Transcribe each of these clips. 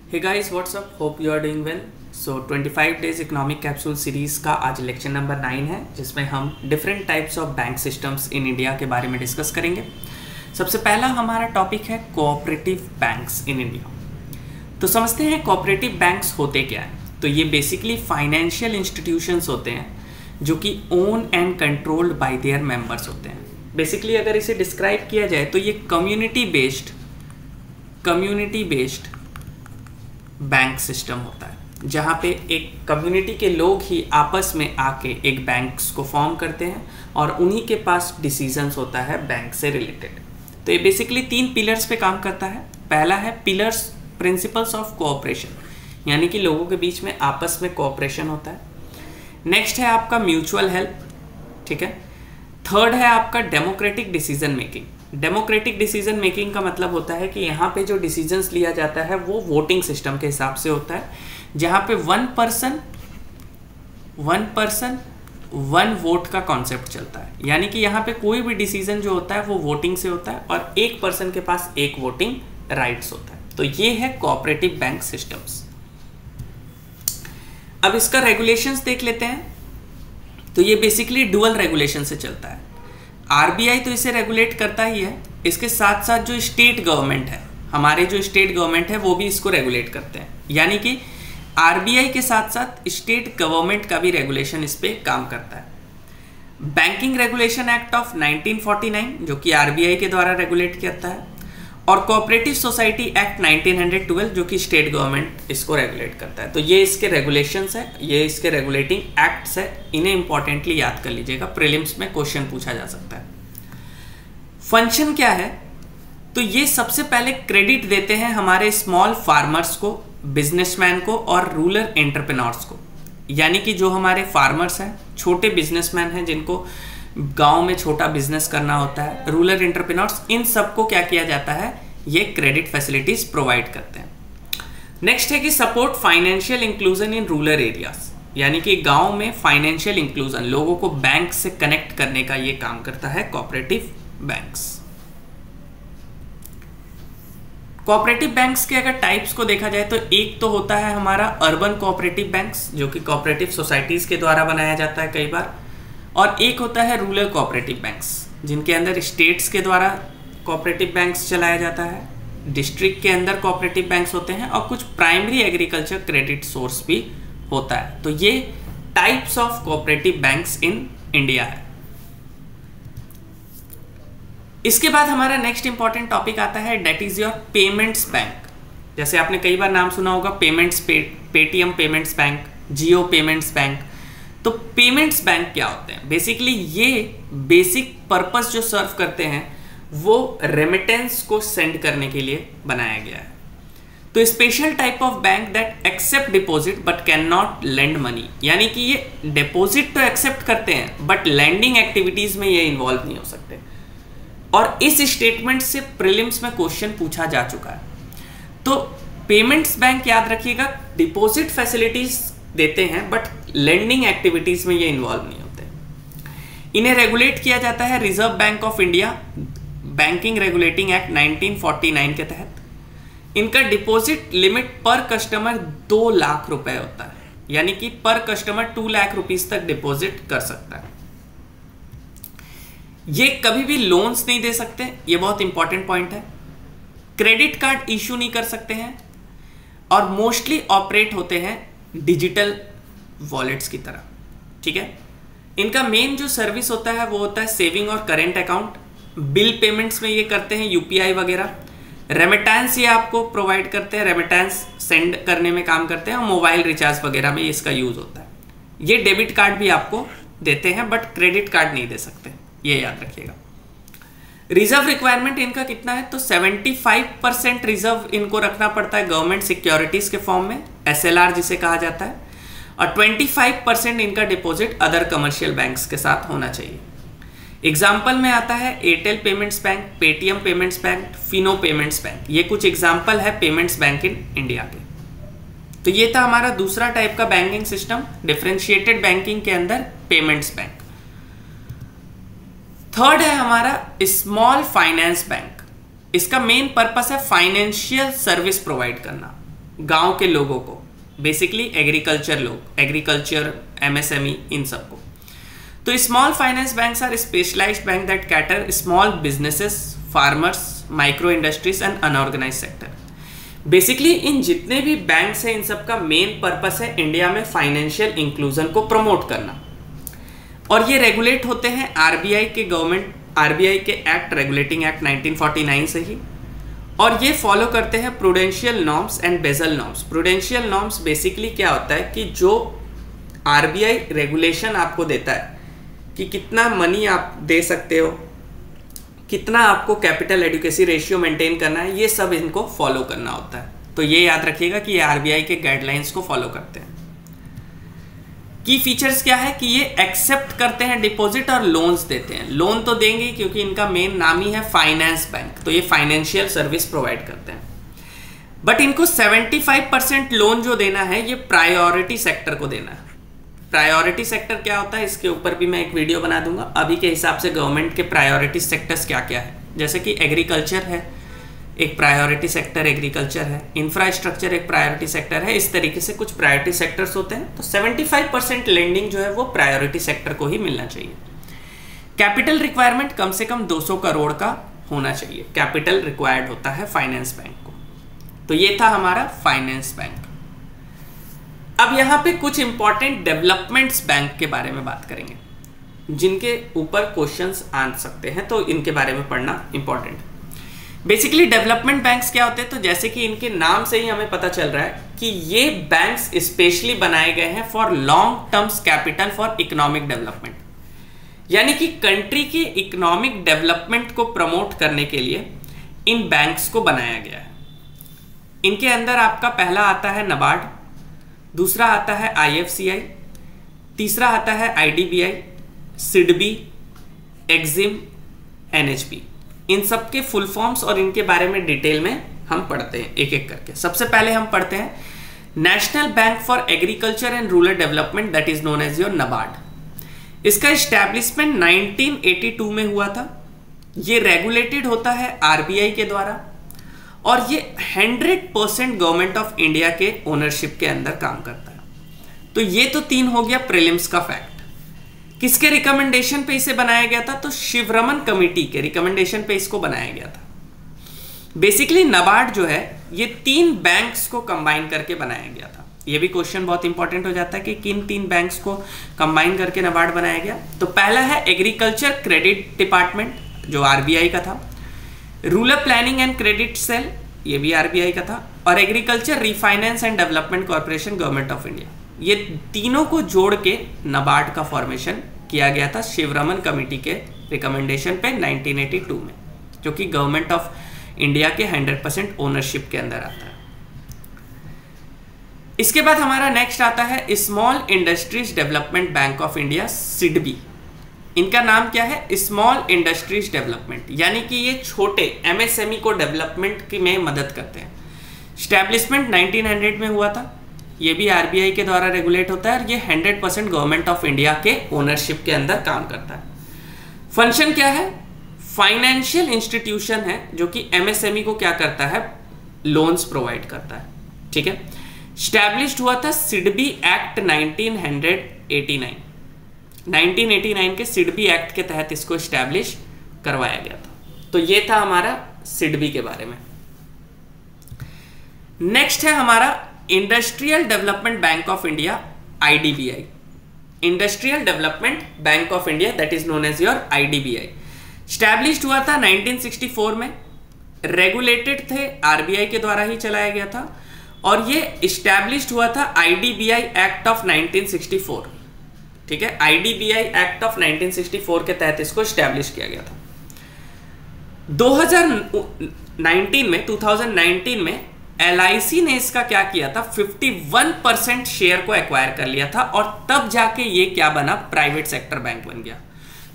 Hey guys what's up, hope you are doing well. So 25 days economic capsule series का आज lecture number 9 है, जिसमें हम different types of bank systems in India के बारे में डिस्कस करेंगे। सबसे पहला हमारा टॉपिक है कोऑपरेटिव बैंक्स इन इंडिया। तो समझते हैं कोऑपरेटिव बैंक्स होते क्या हैं। तो ये बेसिकली फाइनेंशियल इंस्टीट्यूशंस होते हैं जो कि own and controlled by there members होते हैं। बेसिकली अगर इसे डिस्क्राइब किया जाए तो ये कम्युनिटी बेस्ड बैंक सिस्टम होता है, जहाँ पे एक कम्युनिटी के लोग ही आपस में आके एक बैंक्स को फॉर्म करते हैं और उन्हीं के पास डिसीजंस होता है बैंक से रिलेटेड। तो ये बेसिकली 3 पिलर्स पे काम करता है। पहला है पिलर्स प्रिंसिपल्स ऑफ कोऑपरेशन, यानी कि लोगों के बीच में आपस में कोऑपरेशन होता है। नेक्स्ट है आपका म्यूचुअल हेल्प, ठीक है। थर्ड है आपका democratic decision making. Democratic decision making का मतलब होता है कि यहाँ पे जो डिसीजंस लिया जाता है वो वोटिंग सिस्टम के हिसाब से होता है, जहाँ पे वन पर्सन वन वोट का कॉन्सेप्ट चलता है। यानी कि यहाँ पे कोई भी डिसीजन जो होता है वो वोटिंग से होता है और एक पर्सन के पास एक वोटिंग राइट्स होता है। तो ये है कोऑपरेटिव बैंक सिस्टम्स। अब इसका रेगुलेशंस देख लेते हैं। तो ये बेसिकली डुअल रेगुलेशन से चलता है। आरबीआई तो इसे रेगुलेट करता ही है, इसके साथ साथ जो स्टेट गवर्नमेंट है, हमारे जो स्टेट गवर्नमेंट है वो भी इसको रेगुलेट करते हैं। यानी कि आरबीआई के साथ साथ स्टेट गवर्नमेंट का भी रेगुलेशन इस पे काम करता है। बैंकिंग रेगुलेशन एक्ट ऑफ 1949 जो कि आरबीआई के द्वारा रेगुलेट करता है, और कोऑपरेटिव सोसाइटी एक्ट 1912 जो कि स्टेट गवर्नमेंट इसको रेगुलेट करता है। तो ये इसके रेगुलेशंस है, ये इसके रेगुलेटिंग एक्ट्स है। इन्हें इंपॉर्टेंटली याद कर लीजिएगा, प्रीलिम्स में क्वेश्चन पूछा जा सकता है। फंक्शन क्या है? तो ये सबसे पहले क्रेडिट देते हैं हमारे स्मॉल फार्मर्स को, बिजनेसमैन को और रूरल एंटरप्रेन्योर्स को। यानी कि जो हमारे फार्मर्स हैं, छोटे बिजनेसमैन हैं जिनको गांव में छोटा बिजनेस करना होता है, रूरल एंटरप्रेन्योर्स, इन सबको क्या किया जाता है, ये क्रेडिट फैसिलिटीज प्रोवाइड करते हैं। नेक्स्ट है कि support financial inclusion in rural areas, यानी कि गांव में फाइनेंशियल इंक्लूजन, लोगों को बैंक से कनेक्ट करने का ये काम करता है कोऑपरेटिव बैंक्स। कोऑपरेटिव बैंक्स के अगर टाइप्स को देखा जाए तो एक तो होता है हमारा अर्बन कोऑपरेटिव बैंक्स, जो कि कोऑपरेटिव सोसाइटीज के द्वारा बनाया जाता है कई बार, और एक होता है रूरल कोऑपरेटिव बैंक्स, जिनके अंदर स्टेट्स के द्वारा कोऑपरेटिव बैंक्स चलाया जाता है। डिस्ट्रिक्ट के अंदर कोऑपरेटिव बैंक्स होते हैं और कुछ प्राइमरी एग्रीकल्चर क्रेडिट सोर्स भी होता है। तो ये types of cooperative banks in India है। इसके बाद हमारा नेक्स्ट इंपॉर्टेंट टॉपिक आता है, that is your payments bank. जैसे आपने कई बार नाम सुना होगा payments, Paytm payments bank, Jio payments bank. तो पेमेंट्स बैंक क्या होते हैं? बेसिकली ये बेसिक पर्पस जो सर्व करते हैं वो रेमिटेंस को सेंड करने के लिए बनाया गया है। तो special type of bank that accept deposit but can not lend money, यानी कि ये डिपॉजिट तो एक्सेप्ट करते हैं बट लैंडिंग एक्टिविटीज में ये इन्वॉल्व नहीं हो सकते। और इस स्टेटमेंट से प्रीलिम्स में क्वेश्चन पूछा जा चुका है। तो पेमेंट्स बैंक याद रखिएगा, डिपॉजिट फैसिलिटीज देते हैं बट लेंडिंग एक्टिविटीज में ये इन्वॉल्व नहीं होते। इन्हें रेगुलेट किया जाता है reserve bank of India banking regulating act 1949 के तहत। इनका डिपॉजिट लिमिट पर कस्टमर 2 लाख रुपए होता है, यानी कि पर कस्टमर 2 लाख रुपीस तक डिपॉजिट कर सकता है। ये कभी भी लोन्स नहीं दे सकते, ये बहुत इंपॉर्टेंट पॉइंट है। क्रेडिट कार्ड इशू नहीं कर सकते हैं और मोस्टली ऑपरेट होते हैं डिजिटल वॉलेट्स की तरह, ठीक है। इनका मेन जो सर्विस होता है वो होता है सेविंग और करेंट अकाउंट। बिल पेमेंट्स में ये करते हैं यूपीआई वगैरह। रेमिटेंस ये आपको प्रोवाइड करते हैं, रेमिटेंस सेंड करने में काम करते हैं, और मोबाइल रिचार्ज वगैरह में इसका यूज होता है। ये डेबिट कार्ड भी आपको देते हैं बट क्रेडिट कार्ड नहीं दे सकते, ये याद रखिएगा। रिजर्व रिक्वायरमेंट इनका कितना है? तो 75% रिजर्व इनको रखना पड़ता है गवर्नमेंट सिक्योरिटीज के फॉर्म में, एसएलआर जिसे कहा जाता है, और 25% इनका डिपॉजिट अदर कमर्शियल बैंक्स के साथ होना चाहिए। एग्जाम्पल में आता है Airtel payments bank, Paytm payments bank, Fino payments bank. ये कुछ एग्जाम्पल है पेमेंट्स बैंक इन इंडिया के। तो ये था हमारा दूसरा टाइप का बैंकिंग सिस्टम, डिफरेंशिएटेड बैंकिंग के अंदर पेमेंट्स बैंक। थर्ड है हमारा स्मॉल फाइनेंस बैंक। इसका मेन पर्पस है फाइनेंशियल सर्विस प्रोवाइड करना। गांव के लोगों को, बेसिकली एग्रीकल्चर लोग, एग्रीकल्चर, एमएसएमई, इन सबको। तो small finance banks are specialized bank that cater small businesses, farmers, micro industries and unorganise sector. Basically इन जितने भी बैंक्स हैं इन सबका मेन पर्पस है इंडिया में फाइनेंशियल इंक्लूजन को प्रमोट करना, और ये रेगुलेट होते हैं आरबीआई के गवर्नमेंट, आरबीआई के एक्ट, रेगुलेटिंग एक्ट 1949 से ही, और ये फॉलो करते हैं prudential norms and Basel norms. Prudential norms basically क्या होता है कि जो आरबीआई रेगुलेशन आपको देता है कि कितना मनी आप दे सकते हो, कितना आपको कैपिटल एडुकेसी रेशियो मेंटेन करना है, ये सब इनको फॉलो करना होता है। तो ये याद रखिएगा कि ये आरबीआई के गाइडलाइंस को फॉलो करते हैं। की फीचर्स क्या है कि ये एक्सेप्ट करते हैं डिपॉजिट और लोन्स देते हैं। लोन तो देंगे क्योंकि इनका मेन नाम ही है फाइनेंस बैंक, तो ये फाइनेंशियल सर्विस प्रोवाइड करते हैं। बट इनको 75% लोन जो देना है ये प्रायोरिटी सेक्टर को देना है। प्रायोरिटी सेक्टर क्या होता है इसके ऊपर भी मैं एक वीडियो बना दूंगा। अभी के हिसाब से गवर्नमेंट के प्रायोरिटी सेक्टर्स क्या क्या है, जैसे कि एग्रीकल्चर है एक प्रायोरिटी सेक्टर, एग्रीकल्चर है, इंफ्रास्ट्रक्चर एक प्रायोरिटी सेक्टर है, इस तरीके से कुछ प्रायोरिटी सेक्टर्स होते हैं। तो 75% लेंडिंग जो है वो प्रायोरिटी सेक्टर को ही मिलना चाहिए। कैपिटल रिक्वायरमेंट कम से कम 200 करोड़ का होना चाहिए, कैपिटल रिक्वायर्ड होता है फाइनेंस बैंक को। तो ये था हमारा फाइनेंस बैंक। अब यहाँ पे कुछ इंपॉर्टेंट डेवलपमेंट्स बैंक के बारे में बात करेंगे जिनके ऊपर क्वेश्चंस आ सकते हैं, तो इनके बारे में पढ़ना इंपॉर्टेंट। बेसिकली डेवलपमेंट बैंक्स क्या होते हैं, तो जैसे कि इनके नाम से ही हमें पता चल रहा है कि ये बैंक्स स्पेशली बनाए गए हैं for long terms capital for economic development, यानी कि कंट्री के इकोनॉमिक डेवलपमेंट को प्रमोट करने के लिए इन बैंक्स को बनाया गया है। इनके अंदर आपका पहला आता है नाबार्ड, दूसरा आता है आईएफसीआई, तीसरा आता है आईडीबीआई, सिडबी, एक्जिम, एनएचबी। इन सब के फुल फॉर्म्स और इनके बारे में डिटेल में हम पढ़ते हैं एक एक करके। सबसे पहले हम पढ़ते हैं National Bank for Agriculture and Rural Development, that is known as your NABARD. इसका एस्टैब्लिशमेंट 1982 में हुआ था। ये रेगुलेटेड होता है आरबीआई के द्वारा और ये 100% गवर्नमेंट ऑफ इंडिया के ओनरशिप के अंदर काम करता है। तो ये तो 3 हो गया प्रीलिम्स का फैक्ट। किसके रिकमेंडेशन पे इसे बनाया गया था, तो शिवरमन कमेटी के रिकमेंडेशन पे इसको बनाया गया था। बेसिकली नाबार्ड जो है ये 3 बैंक्स को कंबाइन करके बनाया गया था। ये भी क्वेश्चन बहुत इंपॉर्टेंट हो जाता है कि किन 3 बैंक्स को कंबाइन करके नाबार्ड बनाया गया। तो पहला है एग्रीकल्चर क्रेडिट डिपार्टमेंट जो आरबीआई का था, rural planning and credit sale ये भी आरबीआई का था, और agriculture refinance and development corporation government of India. ये तीनों को जोड़ के नाबार्ड का फॉर्मेशन किया गया था शिवरमन कमेटी के रिकमेंडेशन पे 1982 में, जो कि गवर्नमेंट ऑफ इंडिया के 100% ओनरशिप के अंदर आता है। इसके बाद हमारा नेक्स्ट आता है small industries development Bank of India, SIDBI. इनका नाम क्या है, स्मॉल इंडस्ट्रीज डेवलपमेंट, यानी कि ये छोटे एमएसएमई को डेवलपमेंट में मदद करते हैं। स्टैब्लिशमेंट 1900 में हुआ था। ये भी आरबीआई के द्वारा रेगुलेट होता है और ये 100% गवर्नमेंट ऑफ इंडिया के ओनरशिप के अंदर काम करता है। फंक्शन क्या है, फाइनेंशियल इंस्टीट्यूशन है जो कि एमएसएमई को क्या करता है, लोन्स प्रोवाइड करता है। ठीक है, स्टैब्लिश्ड हुआ था सिडबी एक्ट 1989 के सिडबी एक्ट के तहत इसको स्टैब्लिश करवाया गया था। तो ये था हमारा सिडबी के बारे में। नेक्स्ट है हमारा Industrial Development Bank of India, IDBI. Industrial Development Bank of India that is known as your IDBI. Established हुआ था 1964 में, रेगुलेटेड थे आरबीआई के द्वारा ही चलाया गया था, और ये स्टैब्लिश्ड हुआ था आईडीबीआई एक्ट ऑफ 1964। ठीक है, आईडीबीआई एक्ट ऑफ 1964 के तहत इसको स्टैब्लिश किया गया था। 2019 में एलआईसी ने इसका क्या किया था, 51% शेयर को एक्वायर कर लिया था, और तब जाके ये क्या बना, प्राइवेट सेक्टर बैंक बन गया।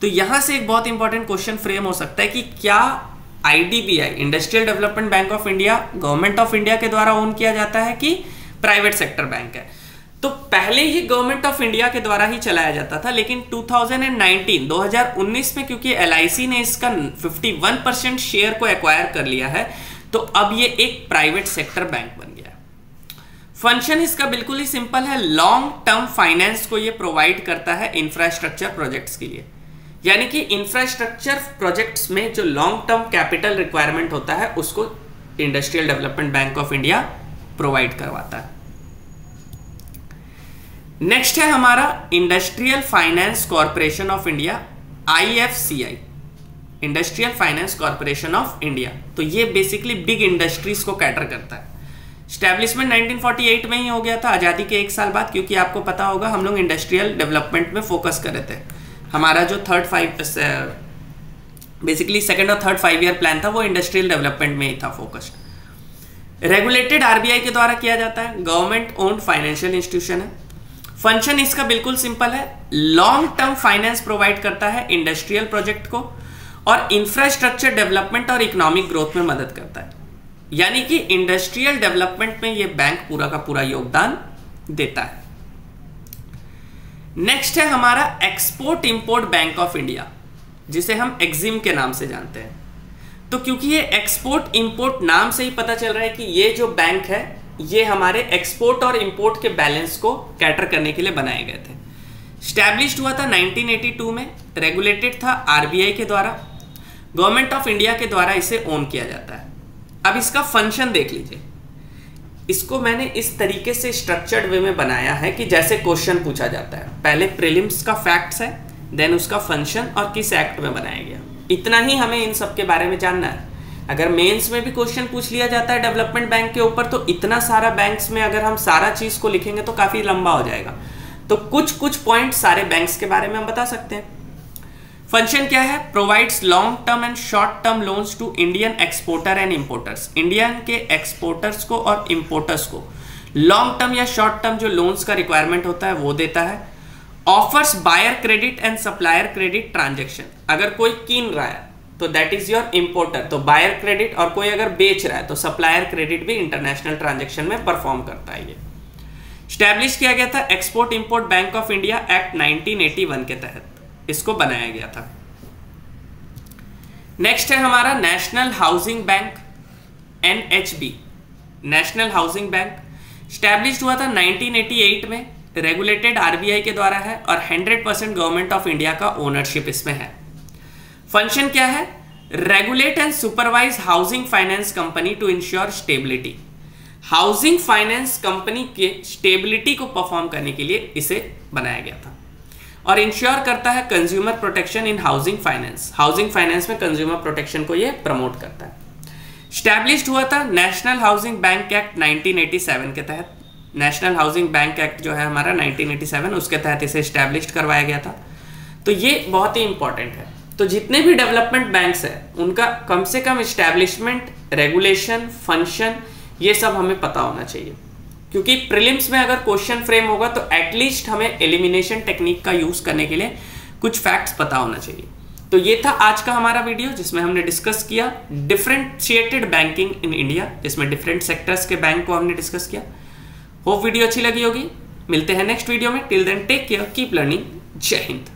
तो यहां से एक बहुत इंपॉर्टेंट क्वेश्चन फ्रेम हो सकता है कि क्या IDBI, Industrial Development Bank of India, government of India के द्वारा ओन किया जाता है कि प्राइवेट सेक्टर बैंक है। तो पहले ये गवर्नमेंट ऑफ इंडिया के द्वारा ही चलाया जाता था, लेकिन 2019 में क्योंकि एलआईसी ने इसका 51% शेयर को एक्वायर कर लिया है, तो अब ये एक प्राइवेट सेक्टर बैंक बन गया है। फंक्शन इसका बिल्कुल ही सिंपल है, लॉन्ग टर्म फाइनेंस को ये प्रोवाइड करता है इंफ्रास्ट्रक्चर प्रोजेक्ट्स के लिए। यानी कि इंफ्रास्ट्रक्चर प्रोजेक्ट्स में जो लॉन्ग टर्म कैपिटल रिक्वायरमेंट होता है उसको industrial Development Bank of India provide करवाता है। नेक्स्ट है हमारा industrial finance corporation of India, IFCI, industrial finance corporation of India. तो ये बेसिकली बिग इंडस्ट्रीज को कैटर करता है। स्टैब्लिशमेंट 1948 में ही हो गया था, आज़ादी के 1 साल बाद, क्योंकि आपको पता होगा हम लोग इंडस्ट्रियल डेवलपमेंट में फोकस कर रहे थे। हमारा जो बेसिकली सेकंड और थर्ड 5 ईयर प्लान था वो इंडस्ट्रियल डेवलपमेंट में ही था फोकस्ड। रेगुलेटेड RBI के द्वारा किया जाता है, गवर्नमेंट ओन्ड फाइनेंशियल इंस्टीट्यूशन है। फंक्शन इसका बिल्कुल सिंपल है, लॉन्ग टर्म फाइनेंस प्रोवाइड करता है इंडस्ट्रियल प्रोजेक्ट को और इंफ्रास्ट्रक्चर डेवलपमेंट और इकोनॉमिक ग्रोथ में मदद करता है। यानी कि इंडस्ट्रियल डेवलपमेंट में ये बैंक पूरा का पूरा योगदान देता है। नेक्स्ट है हमारा export import bank of India, जिसे हम एक्जिम के नाम से जानते हैं। तो क्योंकि ये एक्सपोर्ट इंपोर्ट नाम से ही पता चल रहा है कि ये जो बैंक है ये हमारे एक्सपोर्ट और इंपोर्ट के बैलेंस को कैटर करने के लिए बनाए गए थे। स्टैब्लिश्ड हुआ था 1982 में, रेगुलेटेड था RBI के द्वारा, गवर्नमेंट ऑफ इंडिया के द्वारा इसे ओन किया जाता है। अब इसका फंक्शन देख लीजिए, इसको मैंने इस तरीके से स्ट्रक्चर्ड वे में बनाया है कि जैसे क्वेश्चन पूछा जाता है, पहले प्रीलिम्स का फैक्ट्स है, देन उसका फंक्शन और किस एक्ट में बनाया गया, इतना ही हमें इन सब के बारे में जानना है। अगर मेंस में भी क्वेश्चन पूछ लिया जाता है डेवलपमेंट बैंक के ऊपर तो इतना सारा बैंक्स में अगर हम सारा चीज को लिखेंगे तो काफी लंबा हो जाएगा। तो कुछ पॉइंट सारे बैंक्स के बारे में हम बता सकते हैं। फंक्शन क्या है, provides long term and short term loans to Indian exporter and importers. Indian के एक्सपोर्टर्स को और इंपोर्टर्स को लॉन्ग टर्म या शॉर्ट टर्म जो लोन्स का रिक्वायरमेंट होता है वो देता है। Offers buyer credit and supplier credit transaction, अगर कोई कीन रहा है तो दैट इज योर इंपोर्टर, तो बायर क्रेडिट, और कोई अगर बेच रहा है तो सप्लायर क्रेडिट भी इंटरनेशनल ट्रांजेक्शन में परफॉर्म करता है। ये स्टैब्लिश किया गया था export import bank of India act 1981 के तहत, इसको बनाया गया था। नेक्स्ट है हमारा national housing bank, NHB, national housing bank. Establish हुआ था 1988 में, रेगुलेटेड RBI के द्वारा है और 100% गवर्नमेंट ऑफ इंडिया का ओनरशिप इसमें है। फंक्शन क्या है, regulate and supervise housing finance company to ensure stability. Housing finance company के स्टेबिलिटी को परफॉर्म करने के लिए इसे बनाया गया था और इंश्योर करता है consumer protection in housing finance. Housing finance में कंज्यूमर प्रोटेक्शन को ये प्रमोट करता है। स्टैब्लिश्ड हुआ था नेशनल हाउसिंग बैंक एक्ट 1987 के तहत। नेशनल हाउसिंग बैंक एक्ट जो है हमारा 1987, उसके तहत इसे स्टैब्लिश्ड करवाया गया था। तो ये बहुत ही इंपॉर्टेंट है। तो जितने भी डेवलपमेंट बैंक्स हैं उनका कम से कम स्टैब्लिशमेंट, रेगुलेशन, फंक्शन, ये सब हमें पता होना चाहिए, क्योंकि प्रीलिम्स में अगर क्वेश्चन फ्रेम होगा तो एटलीस्ट हमें एलिमिनेशन टेक्निक का यूज करने के लिए कुछ फैक्ट्स पता होना चाहिए। तो ये था आज का हमारा वीडियो, जिसमें हमने डिस्कस किया डिफरेंशिएटेड बैंकिंग इन इंडिया, जिसमें डिफरेंट सेक्टर्स के बैंक को हमने डिस्कस किया। होप वीडियो अच्छी लगी होगी। मिलते हैं नेक्स्ट वीडियो में। Till then take care, keep learning. जय हिंद।